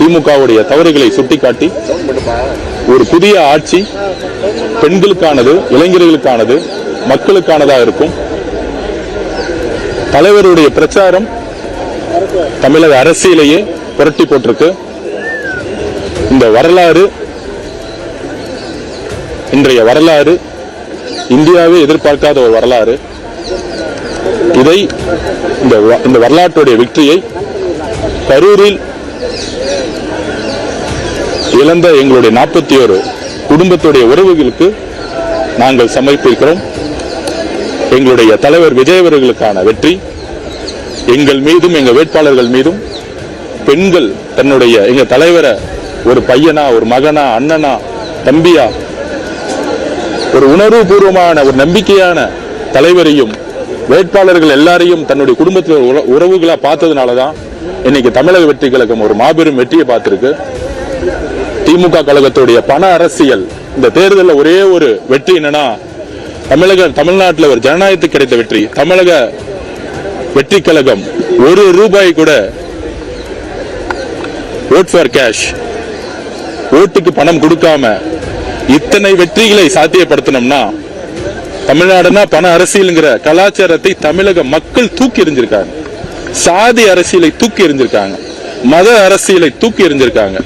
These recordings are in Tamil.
திமுகவுடைய தவறுகளை சுட்டிக்காட்டி ஒரு புதிய ஆட்சி பெண்களுக்கானது, இளைஞர்களுக்கானது, மக்களுக்கானதாக இருக்கும். தலைவருடைய பிரச்சாரம் தமிழக அரசியலையே புரட்டி போட்டிருக்கு. இந்த வரலாறு, இன்றைய வரலாறு இந்தியாவே எதிர்பார்க்காத ஒரு வரலாறு. இதை இந்த வரலாற்றுடைய வெற்றியை கரூரில் இழந்த எங்களுடைய 41 குடும்பத்துடைய உறவுகளுக்கு நாங்கள் சமர்ப்பிக்கிறோம். எங்களுடைய தலைவர் விஜய் அவர்களுக்கான வெற்றி எங்கள் மீதும் எங்கள் வேட்பாளர்கள் மீதும் பெண்கள் தன்னுடைய எங்க தலைவரை ஒரு பையனா, ஒரு மகனா, அண்ணனா, தம்பியா, ஒரு உணர்வு பூர்வமான ஒரு நம்பிக்கையான தலைவரையும் வேட்பாளர்கள் எல்லாரையும் தன்னுடைய குடும்பத்தில் உறவுகளா பார்த்ததுனாலதான் இன்னைக்கு தமிழக வெற்றி கழகம் ஒரு மாபெரும் வெற்றியை பார்த்திருக்கு. திமுக கழகத்துடைய பண அரசியல் இந்த தேர்தலில் ஒரே ஒரு வெற்றி என்னன்னா, தமிழ்நாட்டில் ஒரு ஜனநாயகத்துக்கு கிடைத்த வெற்றி. தமிழக வெற்றி கழகம் ₹1 கூட ஓட் ஃபார் கேஷ், ஓட்டுக்கு பணம் கொடுக்காம இத்தனை வெற்றிகளை சாத்தியப்படுத்தணும்னா, தமிழ்நாடுனா பண அரசியல்ங்கிற கலாச்சாரத்தை தமிழக மக்கள் தூக்கி எறிஞ்சிருக்காங்க. சாதி அரசியலை தூக்கி எறிஞ்சிருக்காங்க, மத அரசியலை தூக்கி எறிஞ்சிருக்காங்க.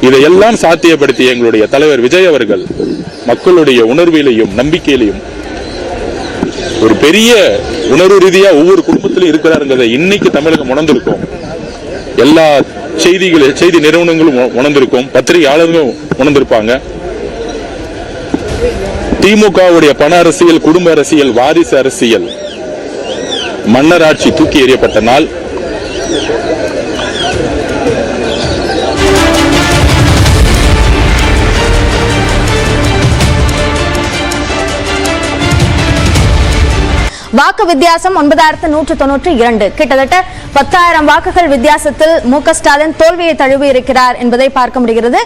இதையெல்லாம் சாத்தியப்படுத்திய எங்களுடைய தலைவர் விஜய் அவர்கள் மக்களுடைய உணர்விலையும் நம்பிக்கையிலையும் ஒரு பெரிய உணர்வு ரீதியா ஒவ்வொரு குடும்பத்திலும் இருக்கிறாருங்கிறத இன்னைக்கு தமிழகம் உணர்ந்திருக்கும். எல்லா செய்தி நிறுவனங்களும் உணர்ந்திருக்கும், பத்திரிகையாளர்களும் உணர்ந்திருப்பாங்க. திமுகவுடைய பண அரசியல், குடும்ப அரசியல், வாரிசு அரசியல், மன்னர் ஆட்சி தூக்கி எறியப்பட்ட நாள். வாக்கு வித்தியாசம் 9192, கிட்டத்தட்ட 10,000 வாக்குகள் வித்தியாசத்தில் மு.க. ஸ்டாலின் தோல்வியை தழுவி இருக்கிறார் என்பதை பார்க்க முடிகிறது.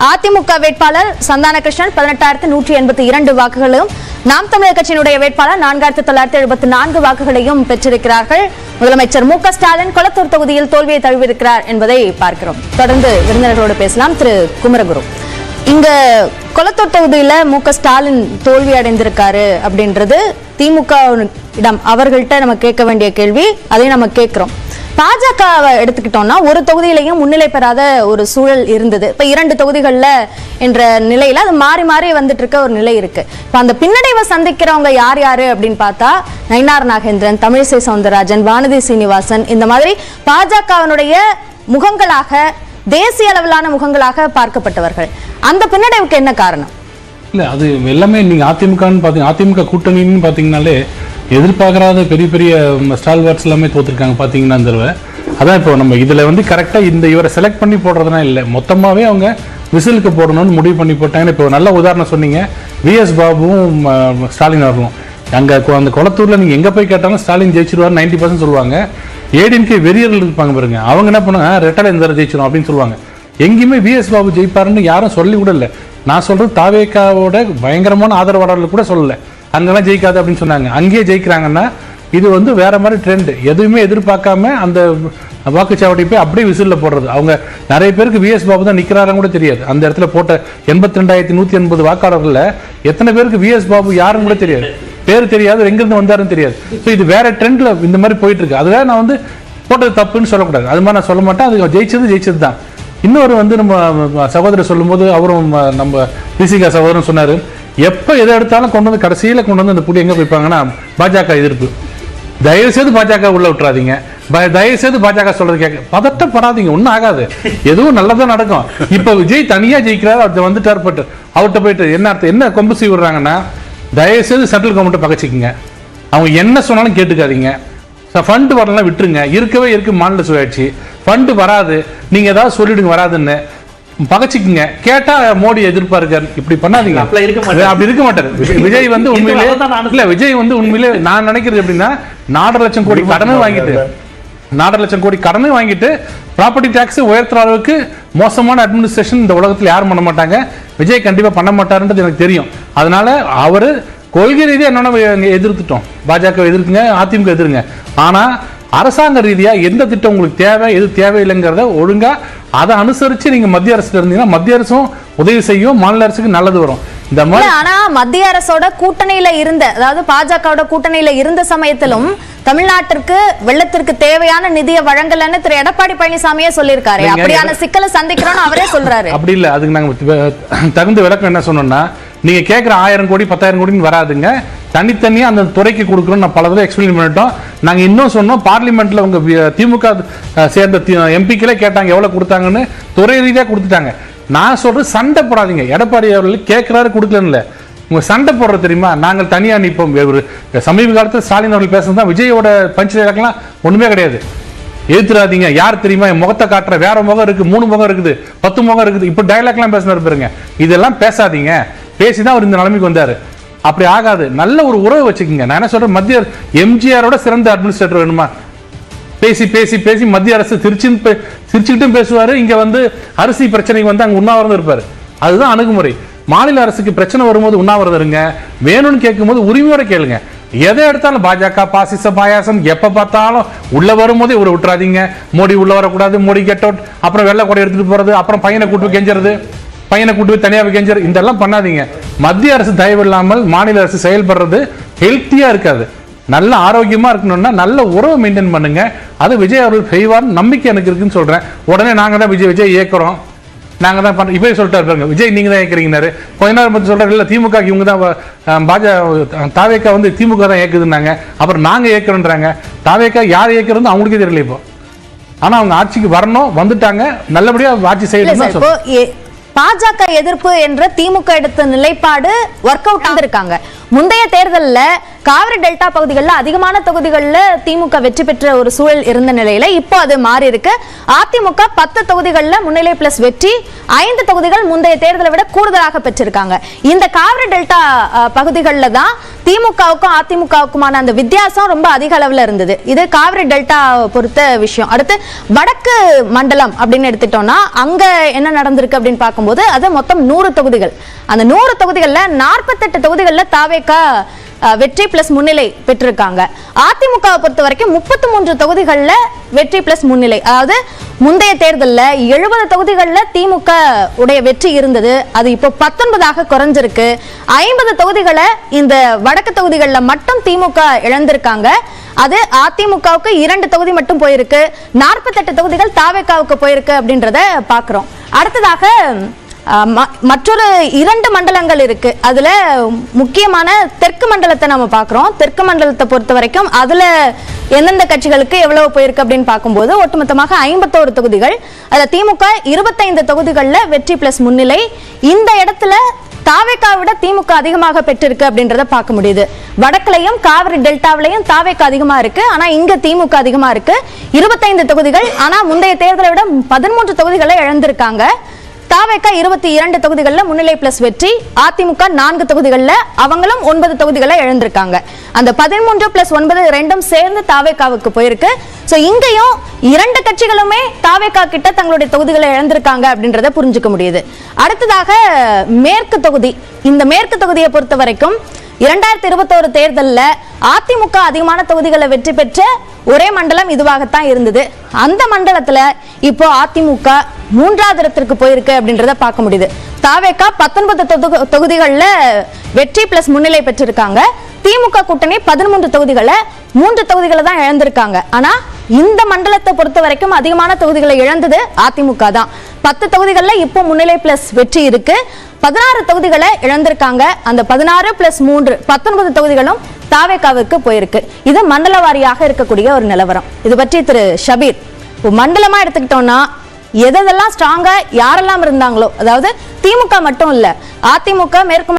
அதிமுக வேட்பாளர் சந்தானகிருஷ்ணன் 18,182 வாக்குகளையும், நாம் தமிழர் கட்சியினுடைய வேட்பாளர் 4,974 வாக்குகளையும் பெற்றிருக்கிறார்கள். முதலமைச்சர் மு.க. ஸ்டாலின் கொளத்தூர் தொகுதியில் தோல்வியை தழுவியிருக்கிறார் என்பதை பார்க்கிறோம். தொடர்ந்து விருந்தினர்களோடு பேசலாம். திரு குமரகுரு, இங்க கொளத்தூர் தொகுதியில மு.க. ஸ்டாலின் தோல்வி அடைந்திருக்காரு அப்படின்றது திமுக இடம் அவர்கள்ட்ட நம்ம கேட்க வேண்டிய கேள்வி. அதை நம்ம கேட்கிறோம். பாஜகவை எடுத்துக்கிட்டோம்னா ஒரு தொகுதியிலையும் முன்னிலை பெறாத ஒரு சூழல் இருந்தது. இப்ப 2 தொகுதிகள்ல என்ற நிலையில அது மாறி மாறி வந்துட்டு இருக்க ஒரு நிலை இருக்கு. இப்ப அந்த பின்னடைவை சந்திக்கிறவங்க யார் யாரு அப்படின்னு பார்த்தா, நயினார் நாகேந்திரன், தமிழிசை சவுந்தரராஜன், வானதி சீனிவாசன், இந்த மாதிரி பாஜகவினுடைய முகங்களாக, தேசிய அளவிலான முகங்களாக பார்க்கப்பட்டவர்கள். அந்த பின்னடைவுக்கு என்ன காரணம்? இல்லை, அது எல்லாமே நீங்கள் அதிமுக கூட்டணின்னு பார்த்தீங்கன்னாலே எதிர்பார்க்காத பெரிய பெரிய ஸ்டால்வர்ட்ஸ் எல்லாமே தோற்றுருக்காங்க பார்த்தீங்கன்னா இந்த தடவை. அதான் இப்போ நம்ம இதில் கரெக்டாக இவரை செலக்ட் பண்ணி போடுறதுனா இல்லை, மொத்தமாகவே அவங்க விசிலுக்கு போடணும்னு முடிவு பண்ணி போட்டாங்கன்னு. இப்போ நல்ல உதாரணம் சொன்னீங்க, விஎஸ் பாபுவும் ஸ்டாலின் அவர்களும். அங்கே அந்த கொளத்தூரில் நீங்கள் எங்கே போய் கேட்டாலும் ஸ்டாலின் ஜெயிச்சிருவார் 90% சொல்லுவாங்க. ஏடிஎம்கே வெறியர்கள் இருப்பாங்க பாருங்க, அவங்க என்ன பண்ணுவாங்க, ரெட்டலை இந்த ஜெயிச்சிடும் அப்படின்னு சொல்லுவாங்க. எங்கேயுமே விஎஸ் பாபு ஜெயிப்பாருன்னு யாரும் சொல்லி கூட இல்லை. நான் சொல்றது தாவேக்காவோட பயங்கரமான ஆதரவாளர்கள் கூட சொல்லலை, அங்கெல்லாம் ஜெயிக்காது அப்படின்னு சொன்னாங்க. அங்கேயே ஜெயிக்கிறாங்கன்னா இது வேற மாதிரி ட்ரெண்ட். எதுவுமே எதிர்பார்க்காம அந்த வாக்குச்சாவடி போய் அப்படியே விசிலில் போடுறது. அவங்க நிறைய பேருக்கு விஎஸ் பாபு தான் நிற்கிறாருன்னு கூட தெரியாது. அந்த இடத்துல போட்ட 82,180 வாக்காளர்களில் எத்தனை பேருக்கு விஎஸ் பாபு யாருன்னு கூட தெரியாது, பேர் தெரியாது, எங்கிருந்து வந்தாருன்னு தெரியாது. ஸோ இது வேற ட்ரெண்ட்ல இந்த மாதிரி போயிட்டு இருக்கு. அதுதான் நான் போட்டது தப்புன்னு சொல்லக்கூடாது, அது மாதிரி நான் சொல்ல மாட்டேன். அது ஜெயிச்சது தான். இன்னொரு நம்ம சகோதரர் சொல்லும்போது அவரும் நம்ம பிசிகா சகோதரன் சொன்னாரு, எப்போ எதை எடுத்தாலும் கடைசியில் கொண்டு வந்து அந்த புள்ளி எங்கே போய்ப்பாங்கன்னா பாஜக எதிர்ப்பு. தயவுசெய்து பாஜக உள்ள விட்டுறாதீங்க, தயவுசெய்து பாஜக சொல்றது கேட்க பதட்டப்படாதீங்க, ஒன்றும் ஆகாது, எதுவும் நல்லதான் நடக்கும். இப்போ விஜய் தனியா ஜெயிக்கிறாரு, அவர் வந்துட்டார், பட்டு அவர்கிட்ட போயிட்டு என்ன கொம்பு சீ விடுறாங்கன்னா, தயவுசெய்து சென்ட்ரல் கவர்மெண்ட்டை பகச்சிக்குங்க, அவங்க என்ன சொன்னாலும் கேட்டுக்காதீங்க, ஃபண்டு வரலாம் விட்டுருங்க, இருக்கவே இருக்கு மாநில சுயாட்சி, ஃபண்டு வராது, நீங்க ஏதாவது சொல்லிடுங்க வராதுன்னு பகச்சிக்குங்க, கேட்டா மோடி எதிர்பார்க்காரு, இப்படி பண்ணாதீங்க. அப்படி இருக்க மாட்டாரு விஜய். உண்மையிலே இல்ல, விஜய் உண்மையிலே நான் நினைக்கிறது எப்படின்னா, 4.5 லட்சம் கோடி கடனை வாங்கிட்டு ப்ராப்பர்ட்டி டாக்ஸ் உயர்த்துற அளவுக்கு மோசமான அட்மினிஸ்ட்ரேஷன் இந்த உலகத்தில் யாரும் பண்ண மாட்டாங்க. விஜய் கண்டிப்பா பண்ண மாட்டாருன்றது எனக்கு தெரியும். அதனால அவரு கொள்கை ரீதியாக என்னென்ன எதிர்த்துட்டோம், பாஜக எதிர்க்குங்க, அதிமுக எதிர்ங்க, ஆனா அரசாங்க ரீதியா எந்த திட்டம் உங்களுக்கு தேவை எது தேவையில்லைங்கிறத ஒழுங்கா அதை அனுசரிச்சு நீங்க மத்திய அரசு இருந்தீங்கன்னா மத்திய அரசும் உதவி செய்யும், மாநில அரசுக்கு நல்லது வரும். இந்த மாதிரி ஆனா மத்திய அரசோட கூட்டணியில இருந்த, அதாவது பாஜகவோட கூட்டணியில இருந்த சமயத்திலும் தமிழ்நாட்டிற்கு வெள்ளத்திற்கு தேவையான நிதியை வழங்கலன்னு திரு எடப்பாடி பழனிசாமியே சொல்லியிருக்காரு. அப்படியான சிக்கலை சந்திக்கிறோம்னு அவரே சொல்றாரு. அப்படி இல்ல, அதுக்கு நாங்க தகுந்த விளக்கம் என்ன சொன்னோம்னா, நீங்க கேட்கிற 1000 கோடி 10,000 கோடின்னு வராதுங்க, தனித்தனியா அந்த துறைக்கு கொடுக்கணும். நான் பல தடவை எக்ஸ்பிளைன் பண்ணிட்டோம். நாங்க இன்னும் சொன்னோம், பார்லிமெண்ட்ல உங்க திமுக சேர்ந்த எம்பிக்களே கேட்டாங்க எவ்வளவு கொடுத்தாங்கன்னு, துறை ரீதியா கொடுத்துட்டாங்க. நான் சொல்றது சண்டை போடாதீங்க. எடப்பாடி அவர்கள் கேட்கிறாரு கொடுக்கல, உங்க சண்டை போடுற தெரியுமா, நாங்கள் தனியா நிற்போம். சமீப காலத்தில் ஸ்டாலின் அவர்கள் பேசுறதுதான் விஜயோட பஞ்ச் டைலாக்லாம் ஒண்ணுமே கிடையாது. எதிர்த்துறாதீங்க, யார் தெரியுமா என் முகத்தை காட்டுற, வேற முகம் இருக்கு, 3 முகம் இருக்குது, 10 முகம் இருக்குது, இப்ப டைலாக்லாம் பேசினாரு பாருங்க. இதெல்லாம் பேசாதீங்க, பேசிதான் அவர் இந்த நிலைமைக்கு வந்தாரு. அப்படி ஆகாது, நல்ல ஒரு உறவு வச்சுக்கோங்க. நான் என்ன சொல்றேன், மத்திய எம்ஜிஆரோட சிறந்த அட்மினிஸ்ட்ரேட்டர் வேணுமா? பேசி பேசி பேசி மத்திய அரசு சிரிச்சுக்கிட்டும் பேசுவாரு, இங்க அரிசி பிரச்சனைக்கு அங்க உண்ணாவிரதம் இருப்பாரு. அதுதான் அணுகுமுறை. மாநில அரசுக்கு பிரச்சனை வரும்போது உண்ணாவிரதம் இருங்க, வேணும்னு கேட்கும் போது உரிமையோட கேளுங்க. எதை எடுத்தாலும் பாஜக பாசிச பாயாசம் எப்ப பார்த்தாலும் உள்ள வரும்போதே ஒரு விட்டுறாதீங்க. மோடி உள்ள வரக்கூடாது, மோடி கெட் அவுட், அப்புறம் வெள்ளை கொடை எடுத்துட்டு போறது, அப்புறம் பையனை கூட்டு கெஞ்சறது, பையனை கூட்டு தனியாக கெஞ்சறது, இதெல்லாம் பண்ணாதீங்க. மத்திய அரசு தயவு இல்லாமல் மாநில அரசு செயல்படுறது ஹெல்த்தியா இருக்காது. நல்ல ஆரோக்கியமா இருக்கணும்னா நல்ல உறவு மெயின்டைன் பண்ணுங்க. அது விஜய் அவர்கள் செய்வார் நம்பிக்கை எனக்கு இருக்குன்னு சொல்றேன். உடனே நாங்க தான் விஜய் இயக்குறோம், நாங்க தான் பண்றோம் இப்பவே சொல்லிட்டாரு பாருங்க, விஜய் நீங்க தான் இயக்குறீங்கன்னாரு. கொஞ்ச நேரம் பத்தி சொல்றாரு, இல்ல திமுக இவங்க தான் தாவேக்கா திமுக தான் இயக்குதுன்னாங்க, அப்புறம் நாங்க இயக்குறோன்றாங்க. தாவேக்கா யார் இயக்குறது அவங்களுக்கே தெரியல இப்போ. ஆனா அவங்க ஆட்சிக்கு வரணும், வந்துட்டாங்க, நல்லபடியா ஆட்சி செய்யணும். பாஜக எதிர்ப்பு என்ற திமுக எடுத்த நிலைப்பாடு ஒர்க் அவுட் ஆகிருக்காங்க. முந்தைய தேர்தலில் காவிரி டெல்டா பகுதிகளில் அதிகமான தொகுதிகளில் திமுக வெற்றி பெற்ற ஒரு சூழல் இருந்த நிலையில இப்போ அது மாறி இருக்கு. அதிமுக 10 தொகுதிகளில் முன்னிலை பிளஸ் வெற்றி, 5 தொகுதிகள் முந்தைய தேர்தலை விட கூடுதலாக பெற்றிருக்காங்க. இந்த காவிரி டெல்டா பகுதிகளில் தான் திமுகவுக்கும் அதிமுகவுக்குமான அந்த வித்தியாசம் ரொம்ப அதிக அளவில் இருந்தது. இது காவிரி டெல்டா பொறுத்த விஷயம். அடுத்து வடக்கு மண்டலம் அப்படின்னு எடுத்துட்டோம்னா அங்க என்ன நடந்திருக்கு அப்படின்னு பார்க்கும்போது அது மொத்தம் 100 தொகுதிகள். அந்த 100 தொகுதிகளில் 48 தொகுதிகளில் தாவேக்கா வெற்றி பிளஸ் முன்னிலை பெற்றிருக்காங்க. அதிமுகவை பொறுத்த வரைக்கும் 33 தொகுதிகளில் வெற்றி பிளஸ் முன்னிலை. அதாவது முந்தைய தேர்தலில் 70 தொகுதிகளில் திமுக உடைய வெற்றி இருந்தது, அது இப்போ 19ஆக குறைஞ்சிருக்கு. 50 தொகுதிகளை இந்த வடக்கு தொகுதிகளில் மட்டும் திமுக இழந்திருக்காங்க. அது அதிமுகவுக்கு 2 தொகுதி மட்டும் போயிருக்கு, 48 தொகுதிகள் தாவேக்காவுக்கு போயிருக்கு அப்படின்றத பார்க்கிறோம். அடுத்ததாக மற்றொரு 2 மண்டலங்கள் இருக்கு. அதுல முக்கியமான தெற்கு மண்டலத்தை நம்ம பார்க்கிறோம். தெற்கு மண்டலத்தை பொறுத்த வரைக்கும் அதுல எந்தெந்த கட்சிகளுக்கு எவ்வளவு போயிருக்கு அப்படின்னு பார்க்கும்போது ஒட்டுமொத்தமாக 51 தொகுதிகள். அதுல திமுக 25 தொகுதிகளில் வெற்றி பிளஸ் முன்னிலை. இந்த இடத்துல தாவேக்காவை விட திமுக அதிகமாக பெற்றிருக்கு அப்படின்றத பார்க்க முடியுது. வடக்குலையும் காவிரி டெல்டாவிலையும் தாவேக்கா அதிகமா இருக்கு, ஆனா இங்க திமுக அதிகமா இருக்கு. 25 தொகுதிகள், ஆனா முந்தைய தேர்தலை விட 13 தொகுதிகளை இழந்திருக்காங்க. தாவேக்கா 22 தொகுதிகளில் முன்னிலை பிளஸ் வெற்றி, அதிமுக 4 தொகுதிகளில் அவங்களும் 9 தொகுதிகளை இழந்திருக்காங்க. அந்த 13 பிளஸ் 9 ரெண்டும் சேர்ந்து தாவேக்காவுக்கு போயிருக்கு. சோ இங்கேயும் 2 கட்சிகளுமே தாவேக்கா கிட்ட தங்களுடைய தொகுதிகளை இழந்திருக்காங்க அப்படின்றத புரிஞ்சுக்க முடியுது. அடுத்ததாக மேற்கு தொகுதி. இந்த மேற்கு தொகுதியை பொறுத்த வரைக்கும் 2021 தேர்தலில் அதிமுக அதிகமான தொகுதிகளை வெற்றி பெற்ற ஒரே மண்டலம் இதுவாகத்தான் இருந்தது. அந்த மண்டலத்துல இப்போ அதிமுக 3வது இடத்திற்கு போயிருக்கு அப்படின்றத பார்க்க முடியுது. தாவேக்கா 19 தொகுதிகளில் வெற்றி பிளஸ் முன்னிலை பெற்றிருக்காங்க. திமுக கூட்டணி 13 தொகுதிகளை 3 தொகுதிகளை தான் இழந்திருக்காங்க. ஆனா இந்த மண்டலத்தை பொறுத்த வரைக்கும் அதிகமான தொகுதிகளை இழந்தது அதிமுக தான். 10 தொகுதிகளில் இப்போ முன்னிலை பிளஸ் வெற்றி இருக்கு. 16 தொகுதிகளை இழந்திருக்காங்க. அந்த 16 பிளஸ் 3 19 தொகுதிகளும் தாவேக்காவுக்கு போயிருக்கு. இது மண்டல வாரியாக இருக்கக்கூடிய ஒரு நிலவரம். இது பற்றி திரு ஷபீர், மண்டலமா எடுத்துக்கிட்டோம்னா எதெல்லாம் ஸ்ட்ராங்கா யாரெல்லாம் இருந்தாங்களோ, அதாவது திமுக மட்டும் இல்ல, அதிமுக மேற்கு